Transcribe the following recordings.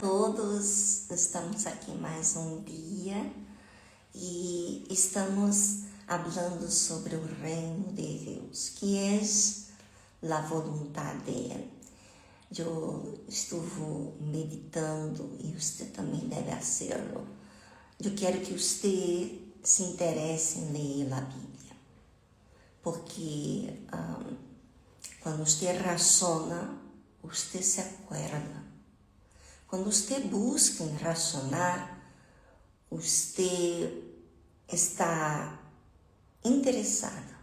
todos, estamos aqui mais um dia e estamos falando sobre o reino de Deus, que é a vontade dele. Eu estou meditando e você também deve fazê-lo. Eu quero que você se interesse em ler a Bíblia, porque quando você razona, você se acuerda. Quando você busca em racionar, você está interessado,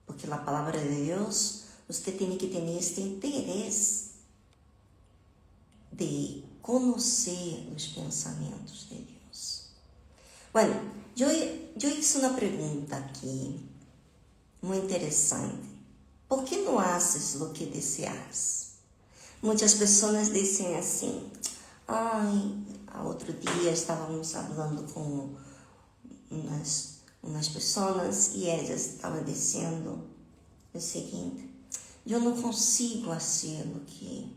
porque a palavra de Deus, você tem que ter este interesse de conhecer os pensamentos de Deus. Bueno, eu hice uma pergunta aqui, muito interessante. ¿Por que não haces o que deseas? Muitas pessoas dizem assim, outro dia estávamos falando com umas pessoas e elas estavam dizendo o seguinte: eu não consigo fazer o que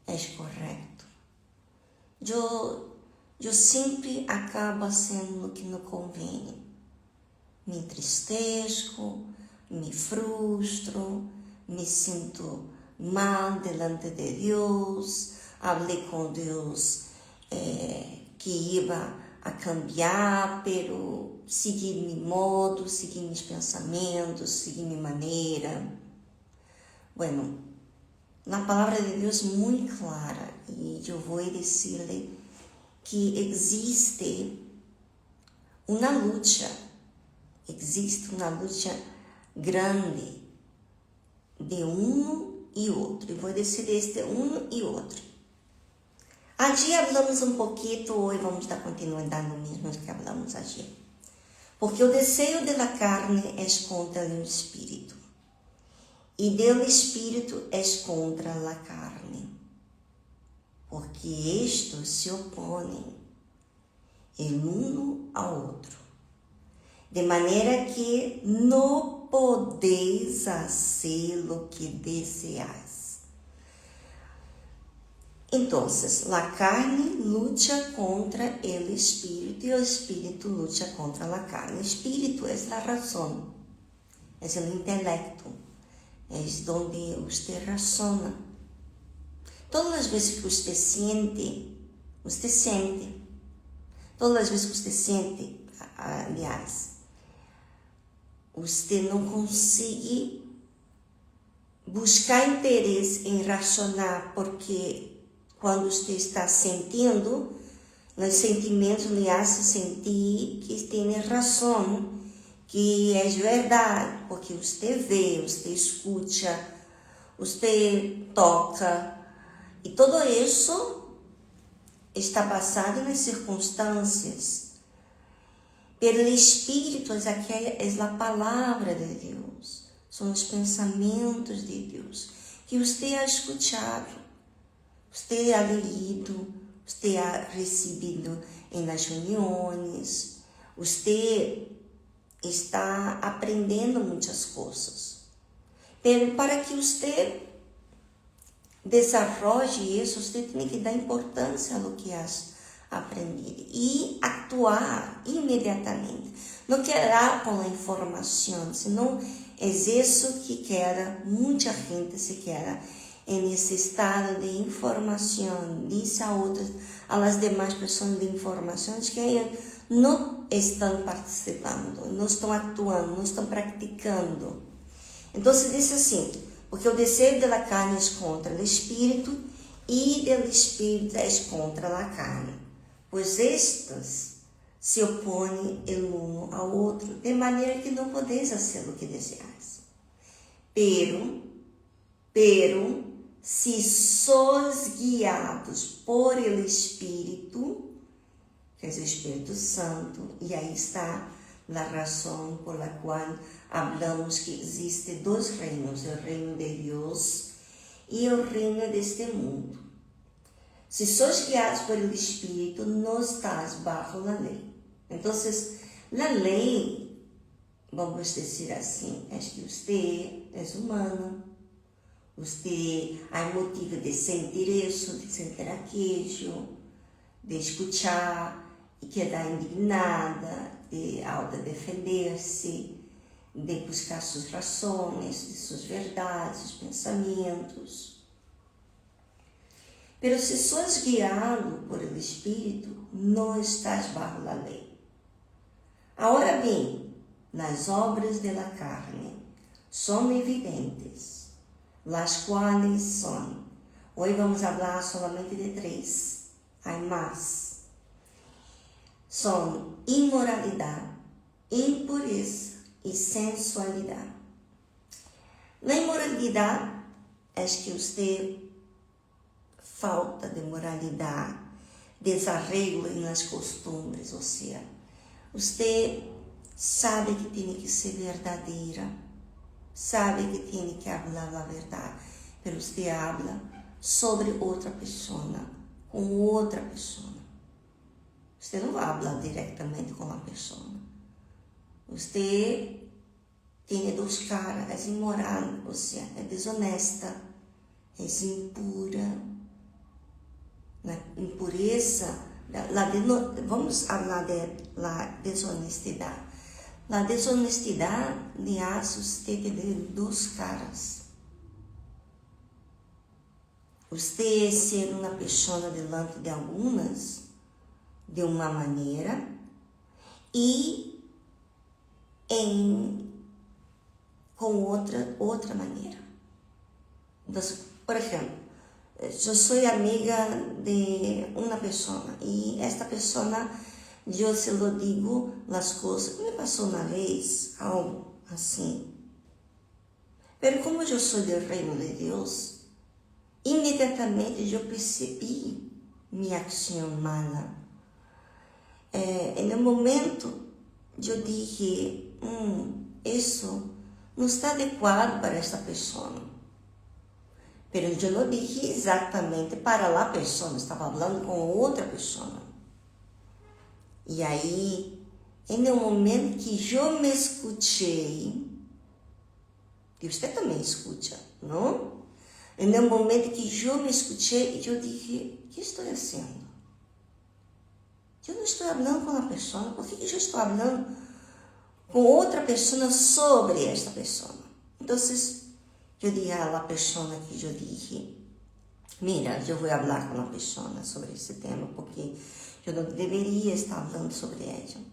é correto. Eu sempre acabo fazendo o que não convém. Me entristeço, me frustro, me sinto mal delante de Deus. Falei com Deus que ia a cambiar, pero seguir meu modo, seguir meus pensamentos, seguir minha maneira. Bueno, a palavra de Deus é muito clara e eu vou dizer-lhe que existe uma luta grande de um e outro. E vou dizer este um e outro. Ayer hablamos um pouquinho, hoje vamos dar continuidade no mesmo que hablamos ayer. Porque o desejo da carne é contra o espírito, e do espírito é contra a carne, porque estes se opõem el uno ao outro, de maneira que não podeis fazer o que deseais. Então, a carne luta contra o espírito e o espírito luta contra a carne. O espírito é a razão, é o intelecto, é onde você razona. Todas as vezes que você sente. Todas as vezes que você sente, aliás, você não consegue buscar interesse em racionar, porque quando você está sentindo, os sentimentos lhe fazem sentir que tem razão, que é verdade, porque você vê, você escuta, você toca, e tudo isso está basado nas circunstâncias. Pelo Espírito, aqui é a palavra de Deus, são os pensamentos de Deus, que você ha escutado, você ha lido, você ha recebido em nas reuniões, você está aprendendo muitas coisas. Pero para que você desenvolva isso, você tem que dar importância ao que has aprendido e actuar imediatamente. Não quedar com a informação, senão é isso que quer, muita gente se quer nesse estado de informação, diz às demais pessoas de informações que não estão participando, não estão atuando, não estão praticando. Então se diz assim, porque o desejo da carne é contra o espírito e do espírito é contra a carne, pois estes se opõem o um ao outro, de maneira que não podeis fazer o que desejais. Pero se sois guiados por el Espírito, que é o Espírito Santo, e aí está a razão por la qual hablamos que existe dois reinos, o reino de Deus e o reino deste mundo. Se sois guiados por el Espírito, não estás bajo a lei. Então, a lei, vamos dizer assim, é que você é humano, Você há motivo de sentir isso, de sentir aquello, de escuchar e quedar indignada, de autodefender-se, de buscar suas razões, de suas verdades, pensamentos. Pero se sos guiado por el Espírito, não estás bajo la lei. Ahora bem, las obras de la carne são evidentes, las cuales son. Hoy vamos hablar solamente de 3, hay más. São imoralidade, impureza e sensualidade. Na imoralidade, é que você falta de moralidade, desarreglo nas costumes, ou seja, você sabe que tem que ser verdadeira, sabe que tem que falar a verdade, mas você habla sobre outra pessoa, com outra pessoa. Você não vai falar diretamente com a pessoa. Você tem 2 caras, é imoral, ou seja, é desonesta, é impura. Na impureza, vamos falar da desonestidade. A desonestidade lhe faz você ter 2 caras. Você ser uma pessoa delante de algumas de uma maneira e com outra maneira. Então, por exemplo, eu sou amiga de uma pessoa e esta pessoa, eu se lo digo as coisas, me passou uma vez algo assim. Mas como eu sou do reino de Deus, imediatamente eu percebi minha ação mala. No momento, eu dije, isso não está adequado para esta pessoa. Mas eu não dije exatamente para a pessoa, estava falando com outra pessoa. E aí, no momento que eu me escutei, e você também escuta, não? No momento que eu me escutei, eu dije, o que estou fazendo? Eu não estou falando com a pessoa, por que eu estou falando com outra pessoa sobre esta pessoa? Então, eu disse à pessoa que eu dije, mira, eu vou falar com a pessoa sobre esse tema, porque eu não deveria estar falando sobre ela.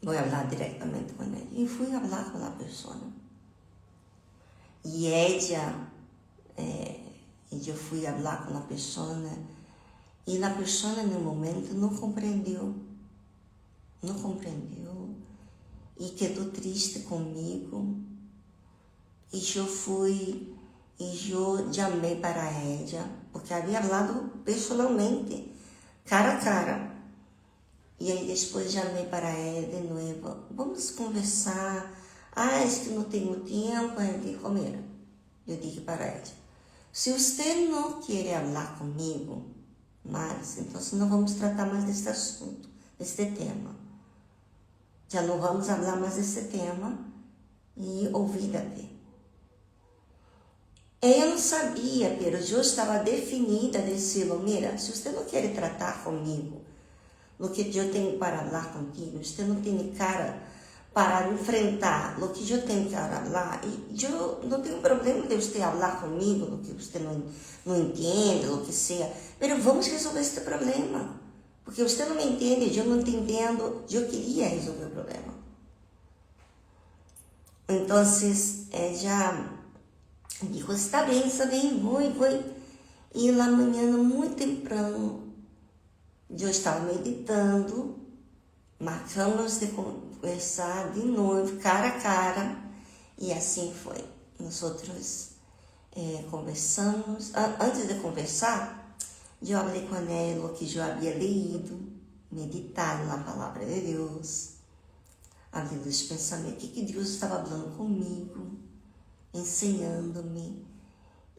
Vou falar diretamente com ela. E fui falar com a pessoa. E ela, eu fui falar com a pessoa, e a pessoa no momento não compreendeu, e quedou triste comigo, e eu fui, e eu chamei para ela, porque havia falado pessoalmente, cara a cara, e aí depois chamei para ela de novo, vamos conversar, é que não tenho tempo, ela disse, mira, eu disse para ela, se você não quer falar comigo, mas então não vamos tratar mais desse assunto, desse tema. Já não vamos falar mais desse tema e olvídate. Eu não sabia, mas eu estava definida desse mira, se você não quer tratar comigo no que eu tenho para falar contigo, você não tem cara para enfrentar o que eu tenho para falar, e eu não tenho problema de você falar comigo no que você não entende, o que seja, mas vamos resolver esse problema, porque você não me entende, eu não te entendo, eu queria resolver o problema. Então, ela dijo, está bem, vou. E na manhã, muito temprano, eu estava meditando, marcamos de conversar de novo, cara a cara, e assim foi. Nós conversamos. Antes de conversar, eu falei com ela o que eu havia lido, meditado na palavra de Deus, falei dos pensamentos, o que Deus estava falando comigo, ensinando-me,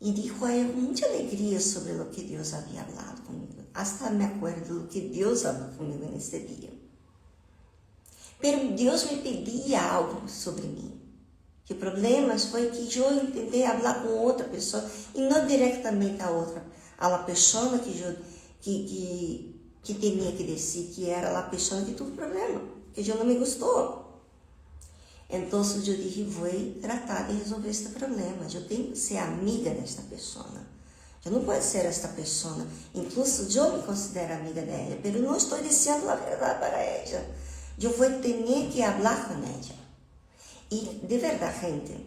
e disse com muita alegria sobre o que Deus havia falado comigo. Hasta me acordo do que Deus falou comigo nesse dia. Pero Deus me pedia algo sobre mim. Que problemas foi que eu entendi falar com outra pessoa e não diretamente a pessoa que tinha que dizer que era a pessoa que teve problema, que eu não me gostou. Então eu disse, vou tratar de resolver este problema. Eu tenho que ser amiga desta pessoa. Eu não posso ser esta pessoa. Incluso eu me considero amiga dela, mas não estou dizendo a verdade para ela. Eu vou ter que falar com ela. E, de verdade, gente,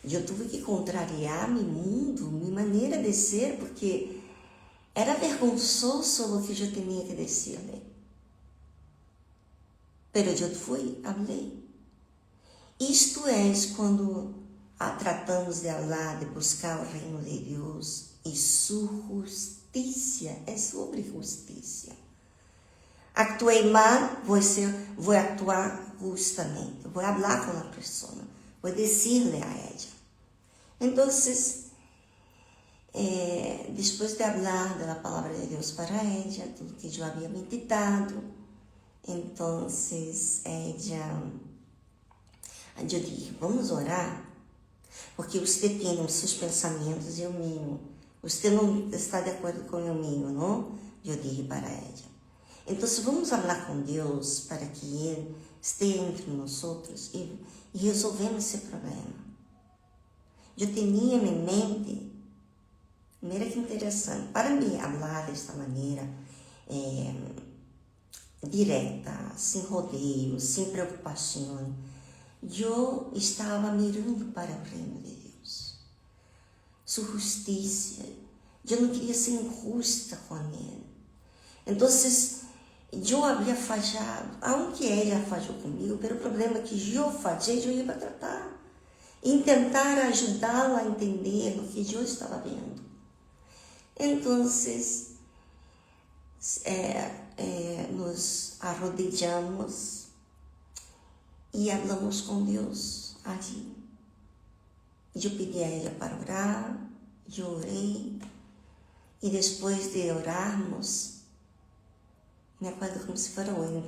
eu tive que contrariar meu mundo, minha maneira de ser, porque era vergonzoso o que eu tinha que dizer-lhe. Mas eu fui, falei. Isto é quando tratamos de falar, de buscar o reino de Deus e sua justiça, é sobre justiça. Actuei mal, vou actuar justamente, vou falar com a pessoa, vou dizer-lhe a ela. Então, depois de falar da palavra de Deus para ela, tudo que eu havia meditado, então, eu disse, vamos orar, porque você tem os seus pensamentos e o meu. Você não está de acordo com o meu, não? Eu disse para ela. Então, vamos falar com Deus para que Ele esteja entre nós e resolvemos esse problema. Eu tinha em mente, mira que interessante, para me falar desta maneira direta, sem rodeios, sem preocupação, eu estava mirando para o reino de Deus, sua justiça. Eu não queria ser injusta com Ele. Então, eu havia falhado, aunque ela falhou comigo, pelo problema que eu falhei, eu ia tratar e tentar ajudá-la a entender o que eu estava vendo. Então, nos arrodillamos e falamos com Deus ali. Eu pedi a ela para orar, eu orei, e depois de orarmos, me acordo como se fosse hoje,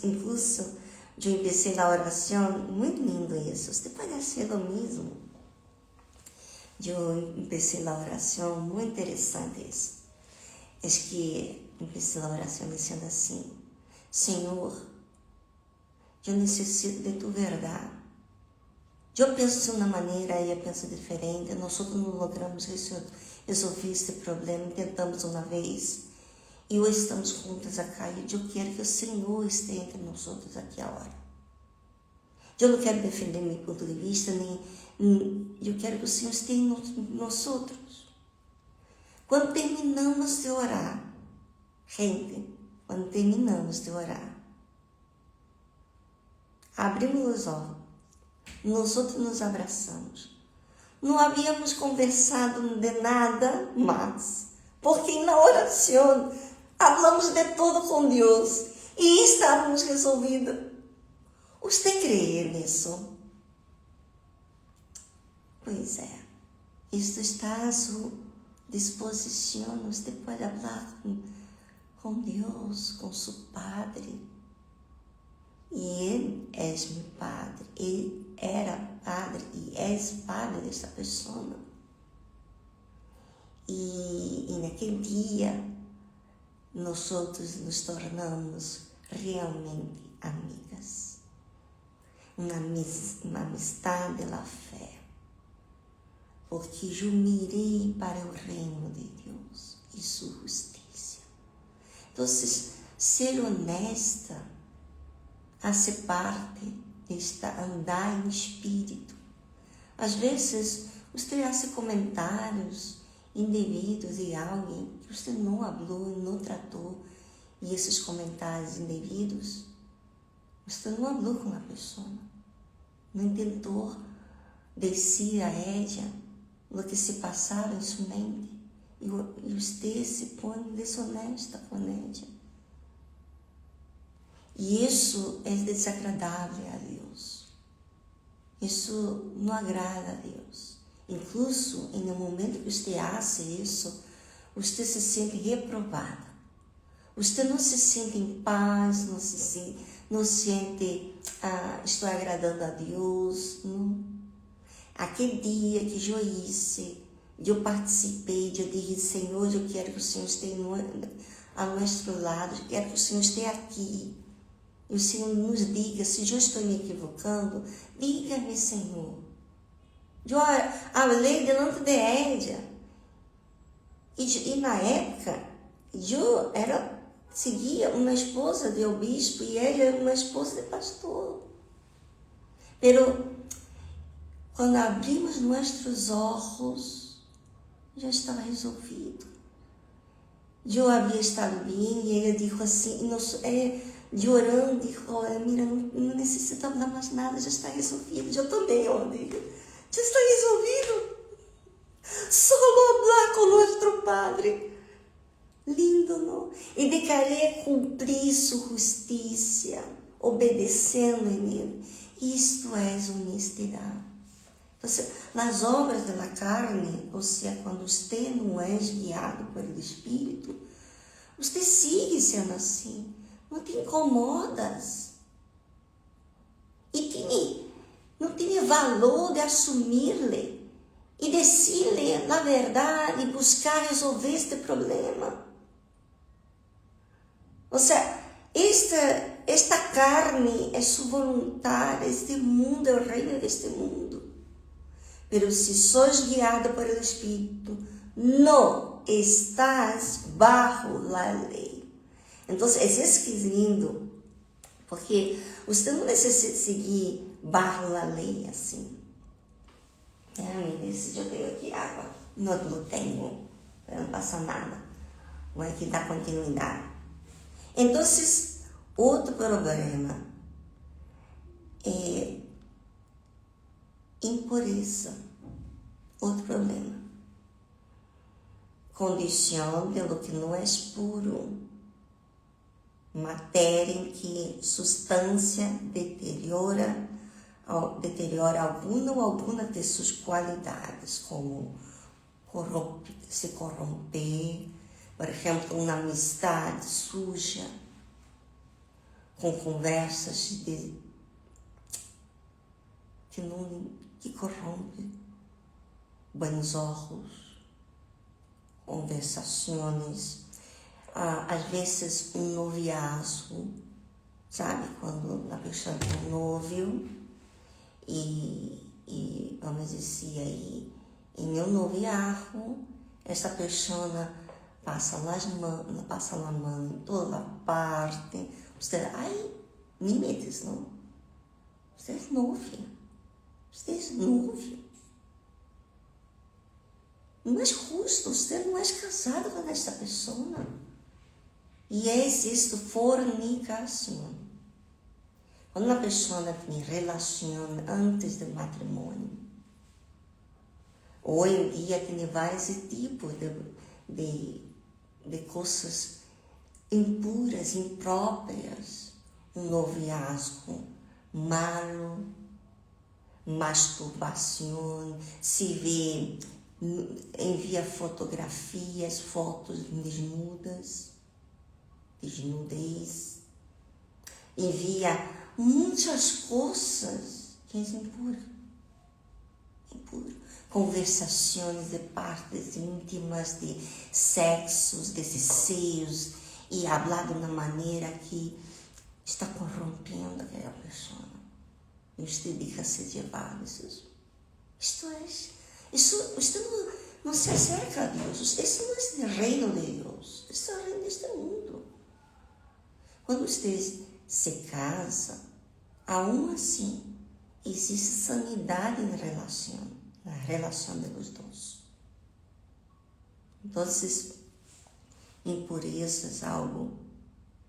incluso eu comecei na oração, muito lindo isso, você pode fazer o mesmo. Eu comecei na oração, muito interessante isso. É que comecei na oração dizendo assim, Senhor, eu necessito de tua verdade. Eu penso de uma maneira, ela pensa diferente, nós não logramos resolver este problema, tentamos uma vez, e hoje estamos juntas aqui, e eu quero que o Senhor esteja entre nós aqui agora. Eu não quero defender meu ponto de vista, eu quero que o Senhor esteja em nós. Quando terminamos de orar, gente, quando terminamos de orar, abrimos os olhos, nós nos abraçamos. Não havíamos conversado de nada mais, porque na oração falamos de tudo com Deus e estávamos resolvidos. Você crê nisso? Pois é, isto está à sua disposição. Você pode falar com Deus, com seu Padre. E Ele é meu Padre. Ele era Padre e é Padre dessa pessoa. E naquele dia, nós nos tornamos realmente amigas. Uma amistade da fé. Porque eu mirei para o reino de Deus e sua justiça. Então, ser honesta hace parte de andar em espírito. Às vezes, você faz comentários indevidos de alguém que você não falou, não tratou, e esses comentários indevidos, você não falou com a pessoa, não tentou dizer a ela o que se passaram em sua mente, e você se põe desonesta com ela. E isso é desagradável a Deus. Isso não agrada a Deus. Incluso, no momento que você faz isso, você se sente reprovada. Você não se sente em paz, não sente, estou agradando a Deus. Não. Aquele dia que eu participei, eu disse, Senhor, eu quero que o Senhor esteja ao nosso lado, eu quero que o Senhor esteja aqui. E o Senhor nos diga, se eu estou me equivocando, diga-me, Senhor. Eu falei delante de ela. E na época, eu seguia uma esposa de obispo e ela era uma esposa de pastor. Pero quando abrimos nossos olhos, já estava resolvido. Eu havia estado bem e ele disse assim, orando, disse, olha, mira, não necessitamos dar mais nada, já está resolvido. Eu também, amiga, já está resolvido. Só falar com nosso Padre. Lindo, não? E de querer cumprir sua justiça, obedecendo em Ele. Isto é honestidade. Então, nas obras da carne, ou seja, quando você não é guiado pelo Espírito, você sigue sendo assim. Não te incomodas. E não tem valor de assumir-lhe e dizer-lhe, na verdade, buscar resolver este problema. Ou seja, esta carne é sua vontade, este mundo é o reino deste mundo. Mas se sois guiado pelo Espírito, não estás bajo a lei. Então, isso é lindo, porque você não necessita seguir bajo a lei assim. Eu tenho aqui água, não tenho, não passa nada. Vou aqui dar continuidade. Então, outro problema é impureza. Outro problema. Condição pelo que não é puro. Matéria em que substância deteriora alguma de suas qualidades, como se corromper, por exemplo, uma amizade suja, com conversas que corrompem bons olhos, conversações, às vezes um noviazgo, sabe, quando a pessoa tem um novio e vamos dizer aí, em meu noviazgo, essa pessoa passa a mão em toda parte. Você, limites, não. Você é novio. Não é justo, você não é casado com esta pessoa. E existe fornicação. Quando uma pessoa tem relação antes do matrimônio, hoje em dia tem vários tipos de coisas impuras, impróprias. Um noviazgo malo, masturbação, se vê, envia fotografias, fotos desnudez, envia muitas coisas que é impuro. Conversações de partes íntimas, de sexos, de seios, e falar de uma maneira que está corrompendo aquela pessoa. E você deixa-se levar. Isto não se acerca a Deus. Isso não é o reino de Deus. Isso é o reino deste mundo. Quando você se casa, aún assim, existe sanidade na relação dos dois. Então, impurezas, algo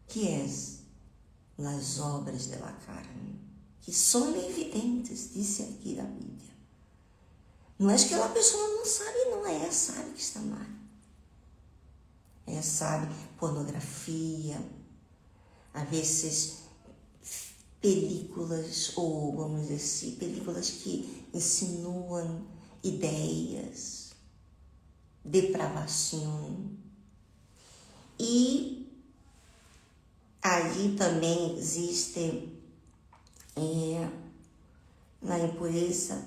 que é as obras da carne, que são evidentes, disse aqui a Bíblia. Não é que a pessoa não sabe, sabe que está mal. Sabe pornografia, às vezes películas, ou vamos dizer assim, películas que insinuam ideias, depravação. E aí também existe na impureza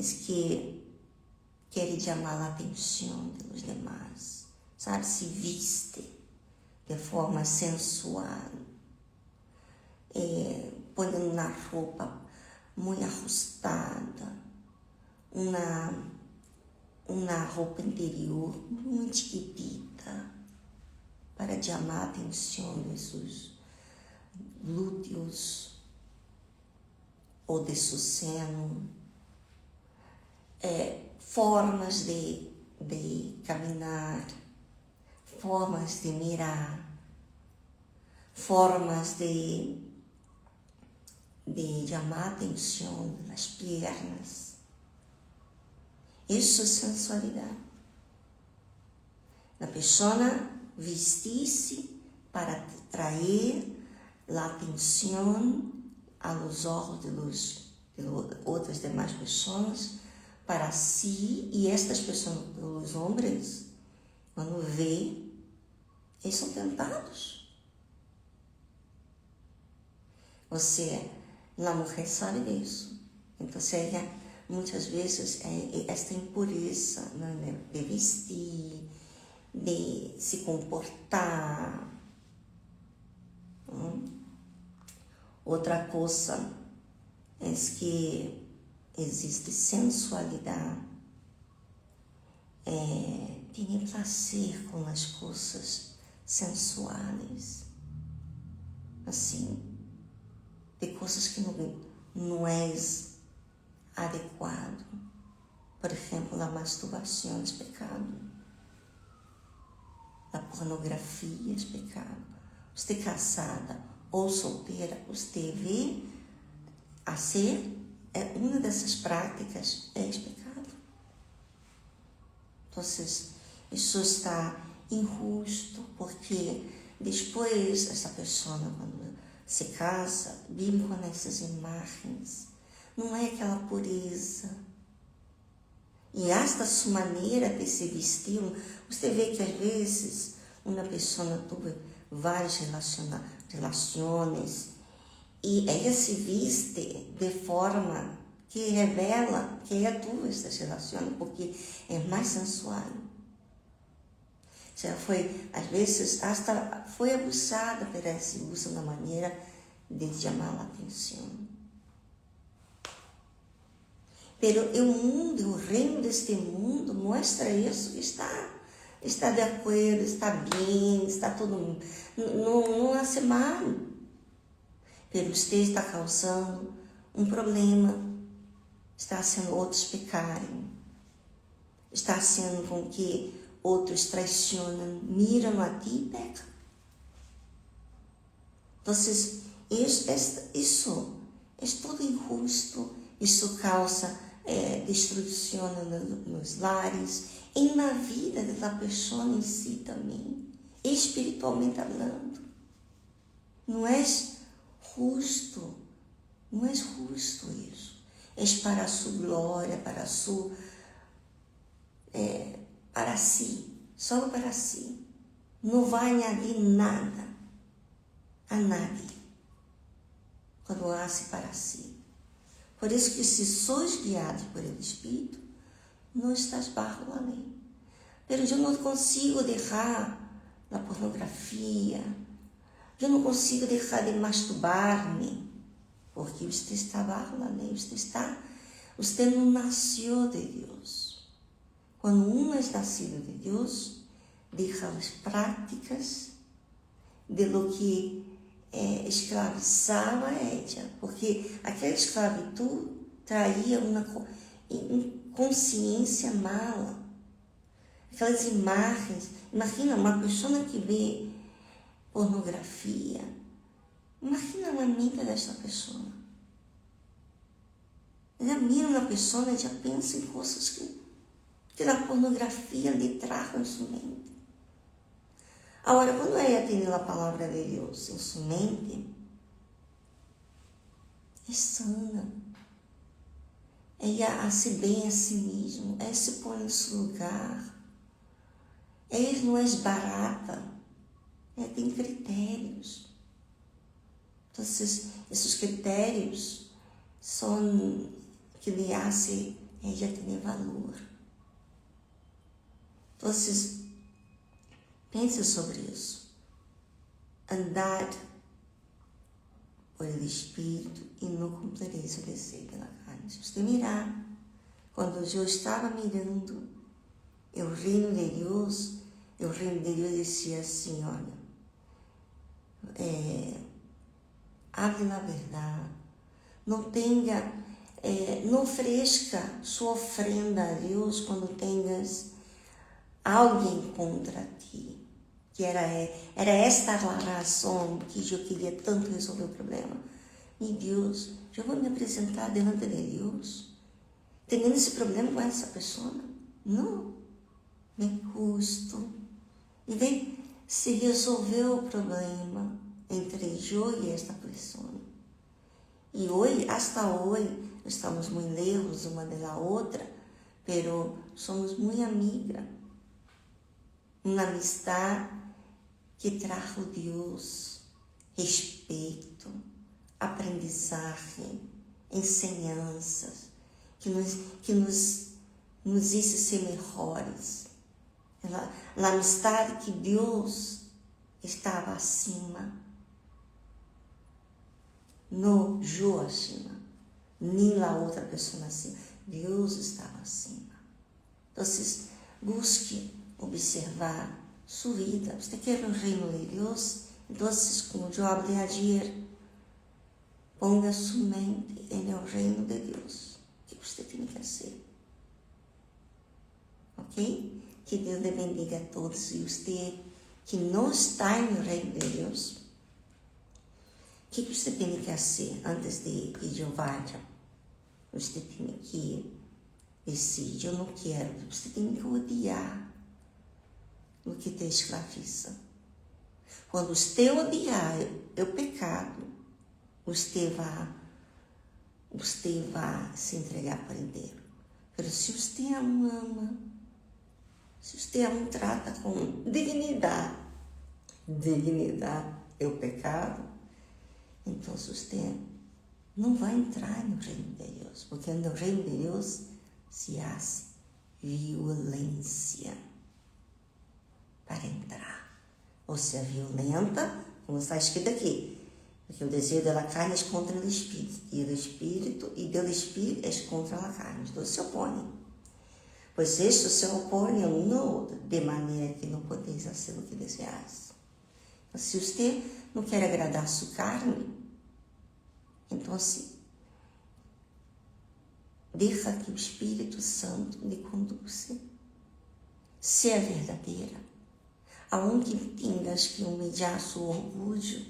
que quer chamar a atenção dos demais, sabe? Se viste de forma sensual, põe uma roupa muito ajustada, uma roupa interior muito chiquitita para chamar a atenção de seus glúteos ou de seu seno, formas de caminhar, formas de mirar, formas de chamar a atenção das pernas. Isso é sensualidade. A pessoa vestir-se para atrair a atenção aos olhos de outras demais pessoas para si, e estas pessoas, os homens, quando vê, eles são tentados. Ou seja, a mulher sabe disso. Então, ela, muitas vezes, esta impureza, né, de vestir, de se comportar. Outra coisa é que existe sensualidade, tem prazer com as coisas sensuais, assim, de coisas que não é adequado. Por exemplo, a masturbação é pecado, a pornografia é pecado. Você casada ou solteira, você vê a ser uma dessas práticas é pecado. Então, isso está injusto, porque depois essa pessoa, quando se casa, vive com essas imagens. Não é aquela pureza. E esta sua maneira de se vestir, você vê que às vezes uma pessoa teve várias relações e ela se veste de forma que revela que ela teve essas relações, porque é mais sensual. Ela foi, às vezes, hasta foi abusada por esse uso da maneira de chamar a atenção. Pero o mundo, o reino deste mundo mostra isso, está de acordo, está bem, está tudo, não hace mal. Pero você está causando um problema, está fazendo outros pecarem, está fazendo com que outros traicionam, miram a ti e pecam. Então, isso é tudo injusto, isso causa destruição nos lares e na vida da pessoa em si também, espiritualmente falando. Não é justo, não é justo isso. É para a sua glória, para si, só para si. Não vai añadir nada a nadie quando hace para si. Por isso que se sois guiados por el Espírito, não estás bajo a lei. Mas eu não consigo deixar a pornografia, eu não consigo deixar de masturbar-me, porque você está bajo a lei, você não nasceu de Deus. Quando um é nascido de Deus, deixa as práticas de lo que escravizava ela, porque aquela esclavitud traía uma consciência mala. Aquelas imagens, imagina uma pessoa que vê pornografia, imagina a mente dessa pessoa. Ela mira uma pessoa e já pensa em coisas que a pornografia lhe traz em sua mente. Agora, quando ela tem a palavra de Deus em sua mente, é sana. Ela hace bem a si mesma, ela se põe em seu lugar. Ela não é barata, ela tem critérios. Então, esses critérios são que lhe fazem ella tiene valor. Então, pense sobre isso. Andar por el Espírito e não cumprireis o desejo pela carne. Se você mirar, quando eu estava mirando o reino de Deus dizia assim, olha, hable a verdade, não ofereça sua ofrenda a Deus quando tenhas alguém contra ti. Que era esta relação que eu queria tanto resolver o problema. E Deus, eu vou me apresentar diante de Deus, tendo esse problema com essa pessoa? Não. Vem justo. E vem se resolver o problema entre eu e esta pessoa. E hoje, hasta hoje, estamos muito lejos uma da outra, pero somos muito amigas. Uma amistade que trajo Deus, respeito, aprendizagem, ensinanças, que nos hizo ser melhores. A amistade que Deus estava acima, não eu acima, nem a outra pessoa acima. Deus estava acima. Então, busque observar sua vida. Você quer o reino de Deus? Então, como eu falei ayer, ponga sua mente no reino de Deus. O que você tem que fazer? Ok? Que Deus lhe bendiga a todos. E você que não está no reino de Deus, o que você tem que fazer antes de que eu vá? Você tem que decidir, eu não quero. Você tem que odiar o que te escraviza. Quando você odiar o pecado, você vai se entregar por inteiro. Mas se você ama, se você não trata com dignidade é o pecado, então você não vai entrar no reino de Deus, porque no reino de Deus se faz violência para entrar. Ou seja, violenta, como está escrito aqui, porque o desejo da carne é contra o Espírito, e do Espírito é contra a carne, então se opõem. Pois estes se opõem um no outro, de maneira que não podeis fazer o que desejais. Se você não quer agradar a sua carne, então assim, deixa que o Espírito Santo lhe conduza. Seja verdadeira. Aunque tenhas que humilhar seu orgulho,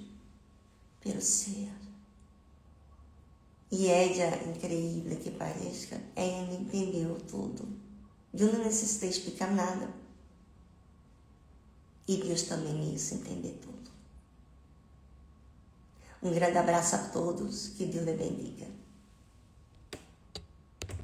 pero ser. E ela, incrível que pareça, ela entendeu tudo. Eu não necessitei explicar nada. E Deus também me hizo entender tudo. Um grande abraço a todos. Que Deus lhe bendiga.